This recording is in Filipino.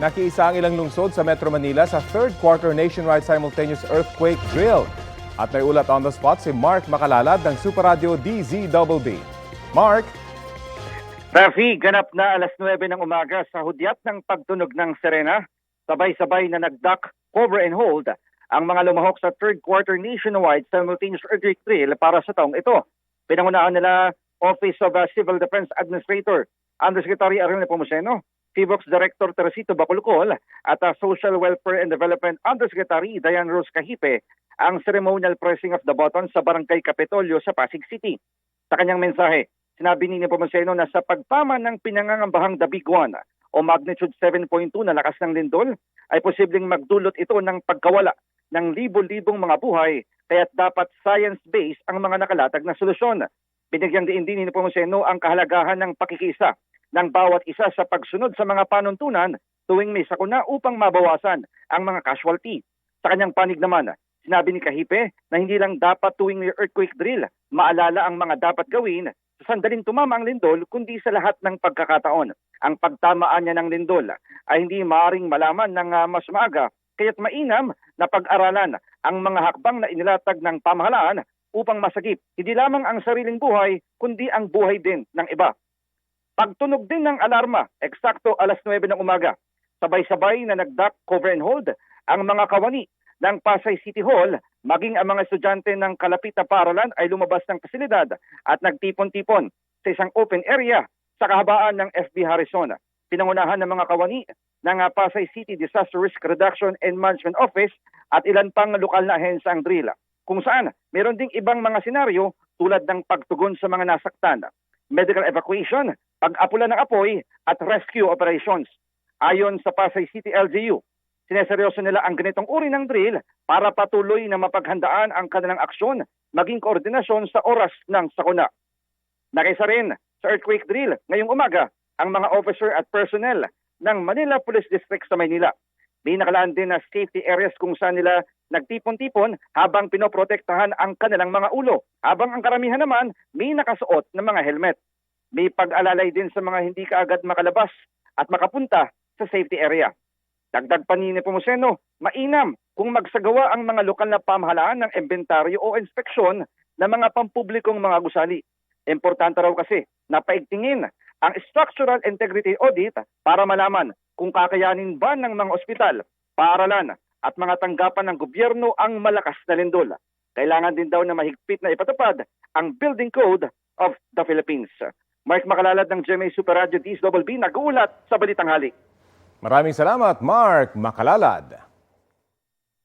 Nakiisa ang ilang lungsod sa Metro Manila sa third quarter nationwide simultaneous earthquake drill. At may ulat on the spot si Mark Makalalad ng Super Radio DZBB. Mark? Rafi, ganap na alas 9 ng umaga sa hudyat ng pagtunog ng sirena. Sabay-sabay na nag-duck, cover and hold ang mga lumahok sa third quarter nationwide simultaneous earthquake drill para sa taong ito. Pinangunahan nila Office of Civil Defense Administrator, Undersecretary Ariel Nepomuceno, CIVOX Director Teresito Bacolcol at Social Welfare and Development Undersecretary Diane Rose Cahipe ang ceremonial pressing of the button sa Barangay Capitolio sa Pasig City. Sa kanyang mensahe, sinabi ni Nepomuceno na sa pagpama ng pinangangambahang The Big One o magnitude 7.2 na lakas ng lindol ay posibleng magdulot ito ng pagkawala ng libo-libong mga buhay kaya't dapat science-based ang mga nakalatag na solusyon. Binigyang diin din ni Nepomuceno ang kahalagahan ng pakikisa ng bawat isa sa pagsunod sa mga panuntunan tuwing may sakuna upang mabawasan ang mga casualty. Sa kanyang panig naman, sinabi ni Cahipe na hindi lang dapat tuwing may earthquake drill maalala ang mga dapat gawin sa sandaling tumama ang lindol kundi sa lahat ng pagkakataon. Ang pagtamaan niya ng lindol ay hindi maaaring malaman ng mas maaga kaya't mainam na pag-aralan ang mga hakbang na inilatag ng pamahalaan upang masagip hindi lamang ang sariling buhay kundi ang buhay din ng iba. Pagtunog din ng alarma, eksakto alas 9 ng umaga. Sabay-sabay na nag-duck, cover and hold ang mga kawani ng Pasay City Hall, maging ang mga estudyante ng kalapit na paaralan ay lumabas ng pasilidad at nagtipon-tipon sa isang open area sa kahabaan ng FB Harrison. Pinangunahan ng mga kawani ng Pasay City Disaster Risk Reduction and Management Office at ilan pang lokal na ahensya ang drill. Kung saan, meron ding ibang mga senaryo tulad ng pagtugon sa mga nasaktan, medical evacuation, pag-apula ng apoy at rescue operations. Ayon sa Pasay City LGU, sineseryoso nila ang ganitong uri ng drill para patuloy na mapaghandaan ang kanilang aksyon maging koordinasyon sa oras ng sakuna. Nakisa rin sa earthquake drill ngayong umaga ang mga officer at personnel ng Manila Police District sa Maynila. May nakalaan din na safety areas kung saan nila nagtipon-tipon habang pinoprotektahan ang kanilang mga ulo. Habang ang karamihan naman may nakasuot ng mga helmet. May pag-alalay din sa mga hindi kaagad makalabas at makapunta sa safety area. Dagdag pa ni Nepomuceno, mainam kung magsagawa ang mga lokal na pamahalaan ng inventaryo o inspeksyon ng mga pampublikong mga gusali. Importante raw kasi na paigtingin ang structural integrity audit para malaman kung kakayanin ba ng mga ospital, paaralan at mga tanggapan ng gobyerno ang malakas na lindol. Kailangan din daw na mahigpit na ipatupad ang Building Code of the Philippines. Mark Makalalad ng GMA Super Radio DZBB nag-uulat sa Balitang Hali. Maraming salamat, Mark Makalalad.